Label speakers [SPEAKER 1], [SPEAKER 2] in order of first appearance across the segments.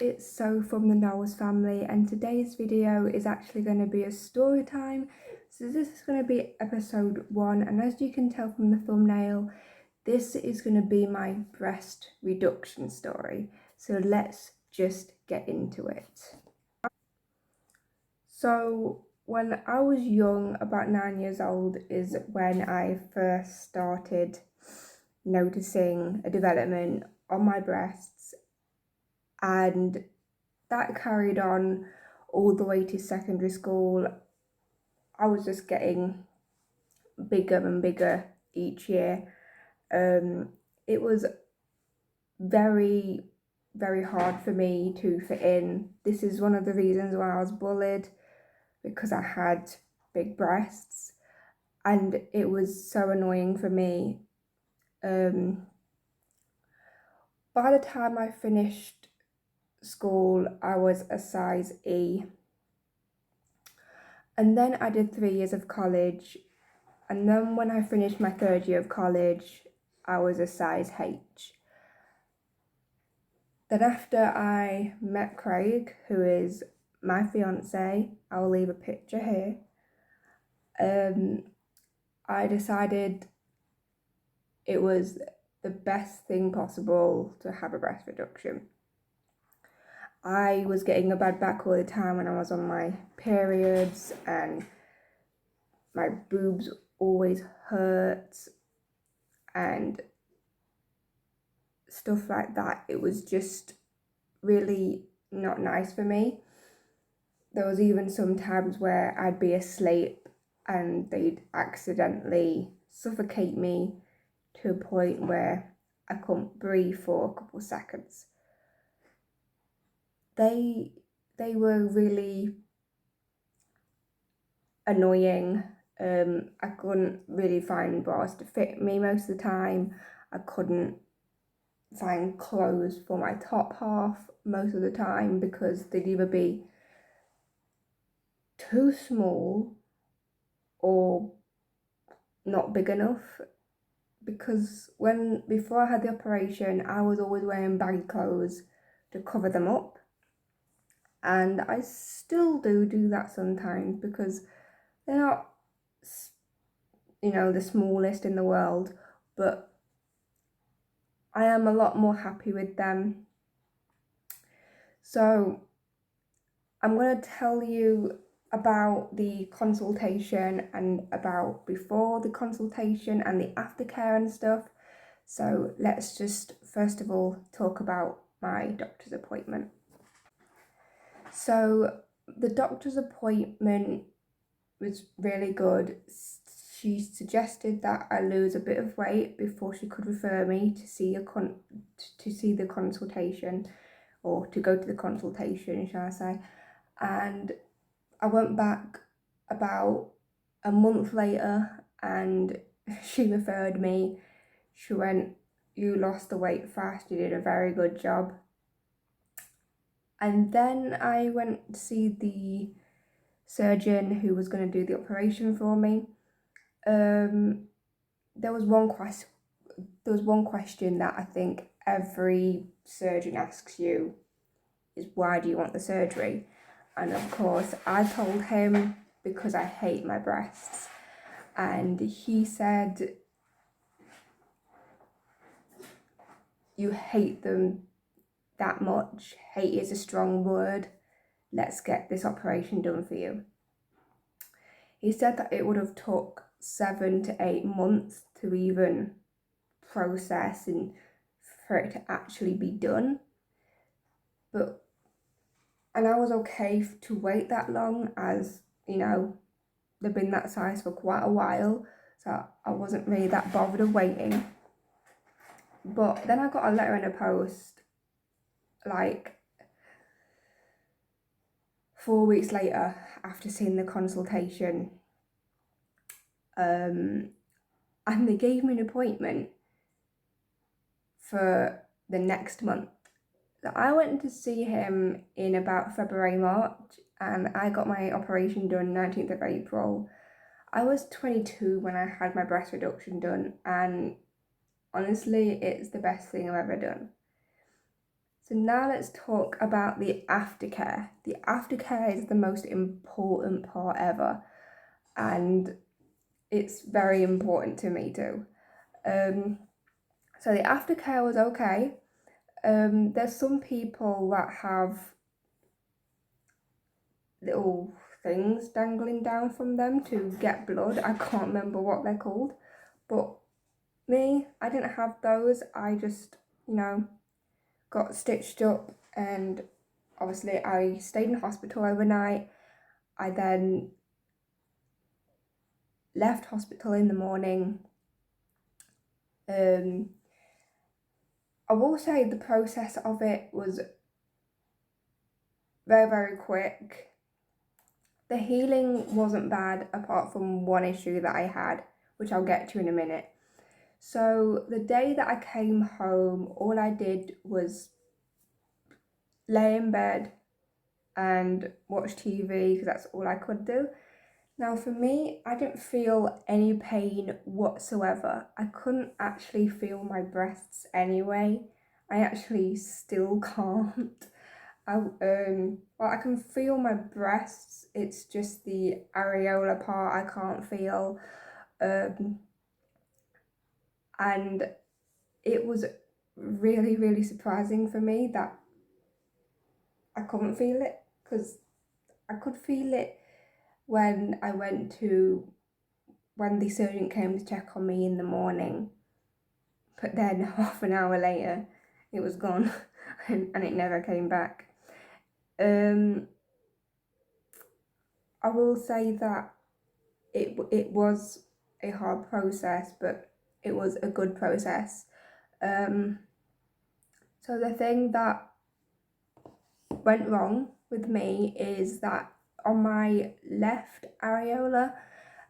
[SPEAKER 1] it's So from the Knowles family, and today's video is actually going to be a story time. So this is going to be episode 1, and as you can tell from the thumbnail, this is going to be my breast reduction story. So let's just get into it. So when I was young, about 9 years old, is when I first started noticing a development on my breasts, and that carried on all the way to secondary school. I was just getting bigger and bigger each year. It was very, very hard for me to fit in. This is one of the reasons why I was bullied, because I had big breasts, and it was so annoying for me. By the time I finished school, I was a size E. And then I did 3 years of college, and then when I finished my 3rd year of college, I was a size H. Then after I met Craig, who is my fiance, I'll leave a picture here, I decided it was the best thing possible to have a breast reduction. I was getting a bad back all the time when I was on my periods, and my boobs always hurt and stuff like that. It was just really not nice for me. There was even some times where I'd be asleep and they'd accidentally suffocate me to a point where I couldn't breathe for a couple of seconds. They were really annoying. I couldn't really find bras to fit me most of the time. I couldn't find clothes for my top half most of the time, because they'd either be too small or not big enough. Because before I had the operation, I was always wearing baggy clothes to cover them up, and I still do that sometimes, because they're not, the smallest in the world, but I am a lot more happy with them. So I'm going to tell you about the consultation and about before the consultation and the aftercare and stuff. So let's just first of all talk about my doctor's appointment. So the doctor's appointment was really good. She suggested that I lose a bit of weight before she could refer me to see the consultation, or to go to the consultation, shall I say. And I went back about a month later, and she referred me. She went, "You lost the weight fast, you did a very good job." And then I went to see the surgeon who was going to do the operation for me. There was one question that I think every surgeon asks you, is why do you want the surgery? And of course I told him because I hate my breasts, and he said, "You hate them that much? Hate is a strong word. Let's get this operation done for you." He said that it would have took 7 to 8 months to even process and for it to actually be done. And I was okay to wait that long, as they've been that size for quite a while, so I wasn't really that bothered of waiting. But then I got a letter in the post like 4 weeks later after seeing the consultation, and they gave me an appointment for the next month. So I went to see him in about February, March, and I got my operation done 19th of April. I was 22 when I had my breast reduction done, and honestly, it's the best thing I've ever done. So now let's talk about the aftercare. The aftercare is the most important part ever, and it's very important to me too. So the aftercare was okay. There's some people that have little things dangling down from them to get blood. I can't remember what they're called, but me, I didn't have those. I just, got stitched up, and obviously I stayed in hospital overnight. I then left hospital in the morning. I will say the process of it was very, very quick. The healing wasn't bad apart from one issue that I had, which I'll get to in a minute. So the day that I came home, all I did was lay in bed and watch TV because that's all I could do. Now for me, I didn't feel any pain whatsoever. I couldn't actually feel my breasts anyway. I actually still can't. I can feel my breasts. It's just the areola part I can't feel. And it was really, really surprising for me that I couldn't feel it, because I could feel it when the surgeon came to check on me in the morning, but then half an hour later it was gone and it never came back. I will say that it was a hard process, but it was a good process. So the thing that went wrong with me is that on my left areola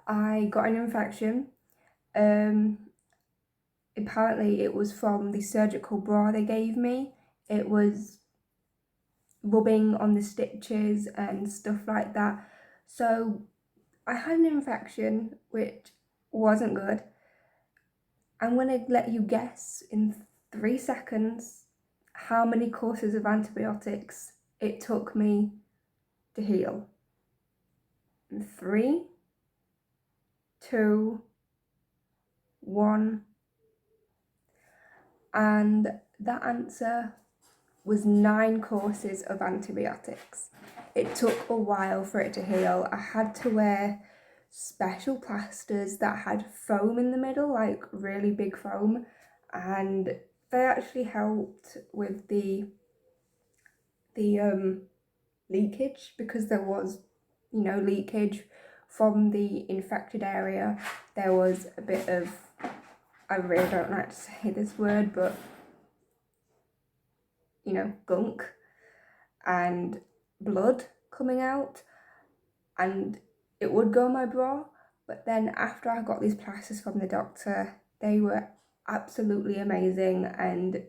[SPEAKER 1] I got an infection. Apparently it was from the surgical bra they gave me. It was rubbing on the stitches and stuff like that. So I had an infection, which wasn't good. I'm going to let you guess in 3 seconds how many courses of antibiotics it took me to heal. 3, 2, 1. And that answer was 9 courses of antibiotics. It took a while for it to heal. I had to wear special plasters that had foam in the middle, like really big foam, and they actually helped with the leakage, because there was, leakage from the infected area. There was a bit of, I really don't like to say this word, but gunk and blood coming out, and it would go on my bra. But then after I got these plasters from the doctor, they were absolutely amazing, and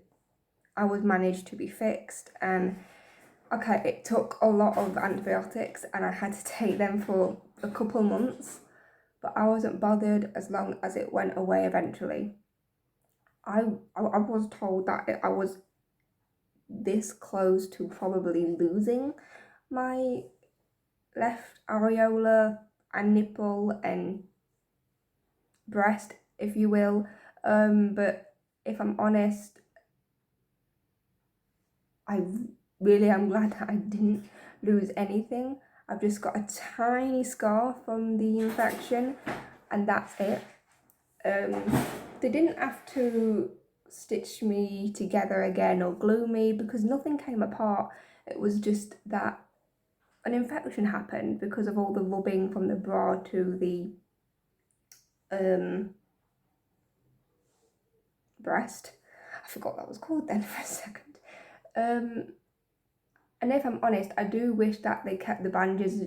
[SPEAKER 1] I was managed to be fixed. And okay, it took a lot of antibiotics and I had to take them for a couple months, but I wasn't bothered as long as it went away eventually. I was told that I was this close to probably losing my left areola and nipple and breast, if you will. But if I'm honest, I really am glad that I didn't lose anything. I've just got a tiny scar from the infection, and that's it. They didn't have to stitch me together again or glue me, because nothing came apart. It was just that an infection happened because of all the rubbing from the bra to the breast. I forgot what that was called then for a second. And if I'm honest, I do wish that they kept the bandages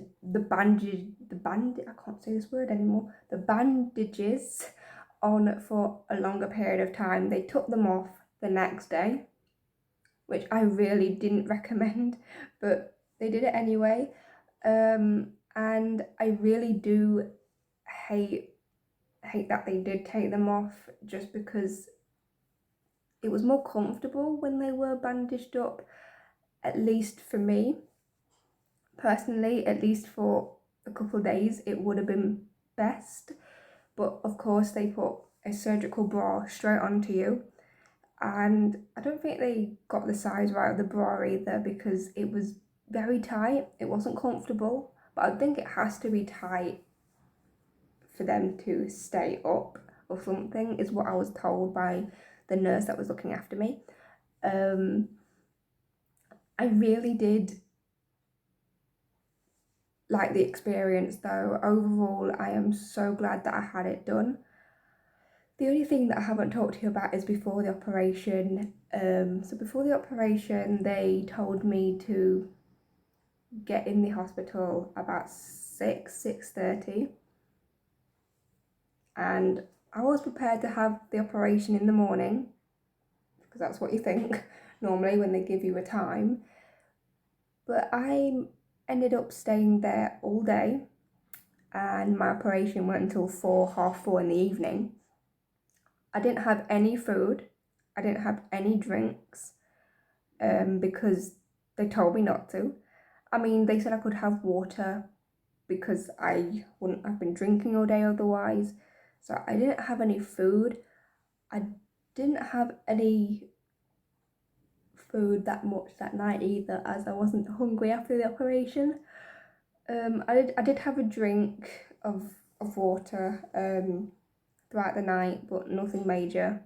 [SPEAKER 1] on for a longer period of time. They took them off the next day, which I really didn't recommend, but they did it anyway. And I really do hate that they did take them off, just because it was more comfortable when they were bandaged up, at least for me. Personally, at least for a couple of days, it would have been best. But of course, they put a surgical bra straight onto you. And I don't think they got the size right of the bra either, because it was very tight. It wasn't comfortable, but I think it has to be tight for them to stay up or something, is what I was told by the nurse that was looking after me. I really did like the experience though. Overall, I am so glad that I had it done. The only thing that I haven't talked to you about is before the operation. So before the operation, they told me to get in the hospital about 6:30, and I was prepared to have the operation in the morning, because that's what you think normally when they give you a time. But I ended up staying there all day, and my operation went until 4, half 4 in the evening. I didn't have any food, I didn't have any drinks, because they told me not to. I mean, they said I could have water because I wouldn't have been drinking all day otherwise. So I didn't have any food. I didn't have any food that much that night either, as I wasn't hungry after the operation. I did have a drink of water throughout the night, but nothing major.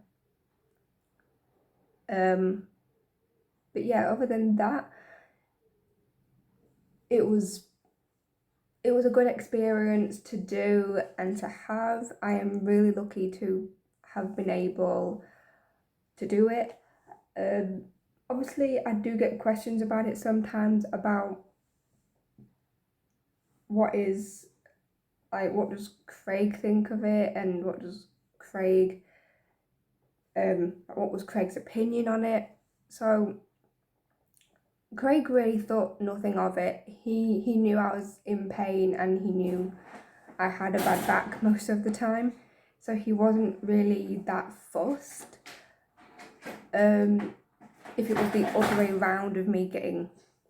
[SPEAKER 1] But yeah, other than that, it was a good experience to do and to have. I am really lucky to have been able to do it. Obviously, I do get questions about it sometimes, about what does Craig think of it, and what was Craig's opinion on it. So Craig really thought nothing of it. He knew I was in pain, and he knew I had a bad back most of the time, so he wasn't really that fussed. If it was the other way around of me getting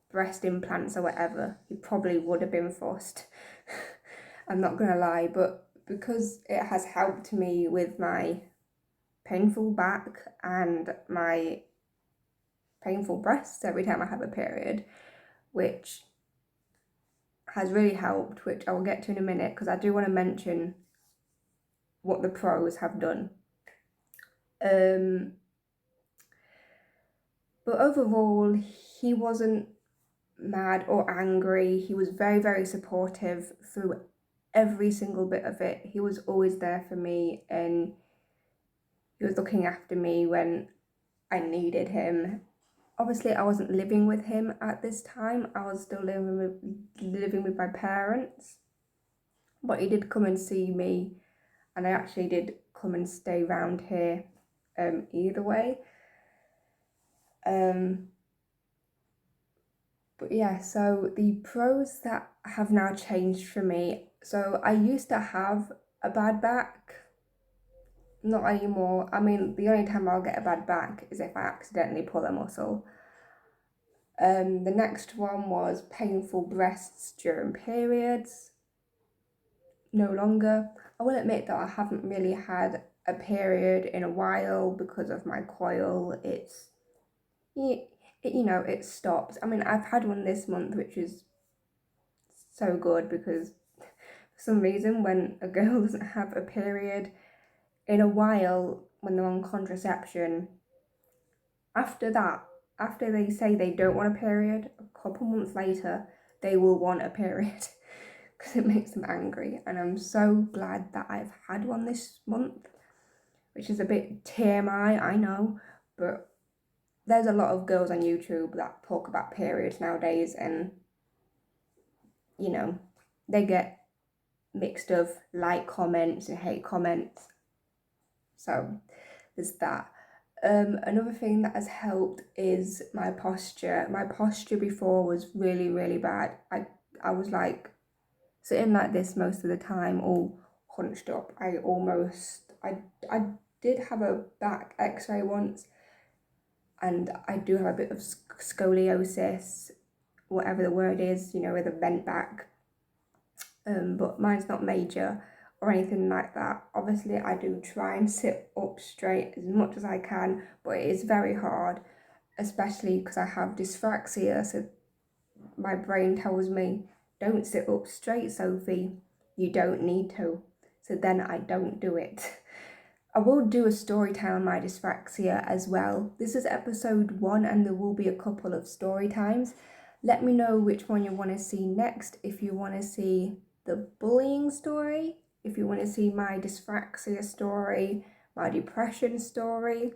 [SPEAKER 1] breast implants or whatever, he probably would have been fussed. I'm not gonna lie, but because it has helped me with my painful back and my painful breasts every time I have a period, which has really helped, which I will get to in a minute, because I do want to mention what the pros have done. But overall, he wasn't mad or angry. He was very, very supportive through every single bit of it. He was always there for me, and he was looking after me when I needed him. Obviously, I wasn't living with him at this time. I was still living with my parents, but he did come and see me, and I actually did come and stay around here either way. But yeah, so the pros that have now changed for me. So I used to have a bad back, not anymore. I mean, the only time I'll get a bad back is if I accidentally pull a muscle. The next one was painful breasts during periods. No longer. I will admit that I haven't really had a period in a while because of my coil. It stopped. I mean, I've had one this month, which is so good, because for some reason, when a girl doesn't have a period in a while, when they're on contraception, after they say they don't want a period, a couple months later, they will want a period, because it makes them angry. And I'm so glad that I've had one this month, which is a bit TMI, I know, but there's a lot of girls on YouTube that talk about periods nowadays, and they get mixed of like comments and hate comments. So there's that. Another thing that has helped is my posture. My posture before was really, really bad. I was like sitting like this most of the time, all hunched up. I did have a back x-ray once, and I do have a bit of scoliosis, whatever the word is, with a bent back. But mine's not major or anything like that. Obviously, I do try and sit up straight as much as I can, but it is very hard, especially because I have dyspraxia. So my brain tells me, don't sit up straight, Sophie. You don't need to. So then I don't do it. I will do a story time on my dyspraxia as well. This is episode 1 and there will be a couple of story times. Let me know which one you want to see next. If you want to see the bullying story, if you want to see my dyspraxia story, my depression story,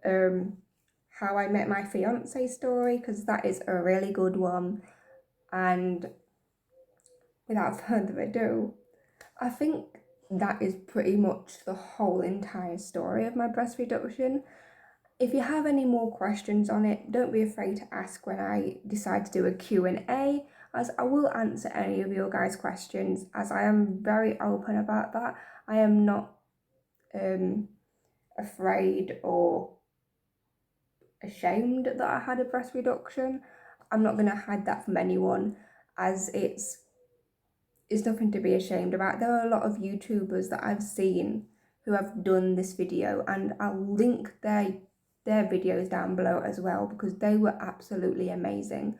[SPEAKER 1] how I met my fiance story, because that is a really good one. And without further ado, I think that is pretty much the whole entire story of my breast reduction. If you have any more questions on it, don't be afraid to ask when I decide to do a Q&A, as I will answer any of your guys' questions, as I am very open about that. I am not afraid or ashamed that I had a breast reduction. I'm not going to hide that from anyone, as it's nothing to be ashamed about. There are a lot of YouTubers that I've seen who have done this video, and I'll link their videos down below as well, because they were absolutely amazing.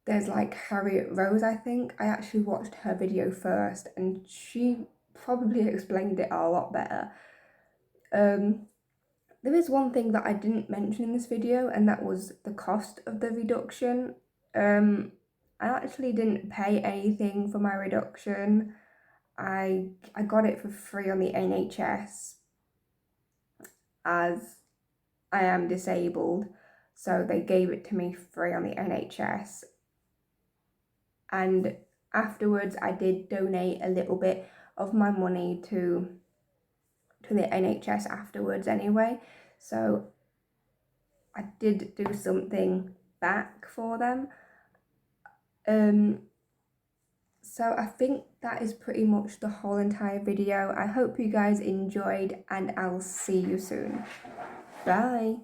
[SPEAKER 1] There's like Harriet Rose, I think. I actually watched her video first and she probably explained it a lot better. There is one thing that I didn't mention in this video, and that was the cost of the reduction. I actually didn't pay anything for my reduction. I got it for free on the NHS, as I am disabled, so they gave it to me free on the NHS. And afterwards I did donate a little bit of my money to the NHS afterwards anyway, so I did do something back for them. So I think that is pretty much the whole entire video. I hope you guys enjoyed, and I'll see you soon. Bye.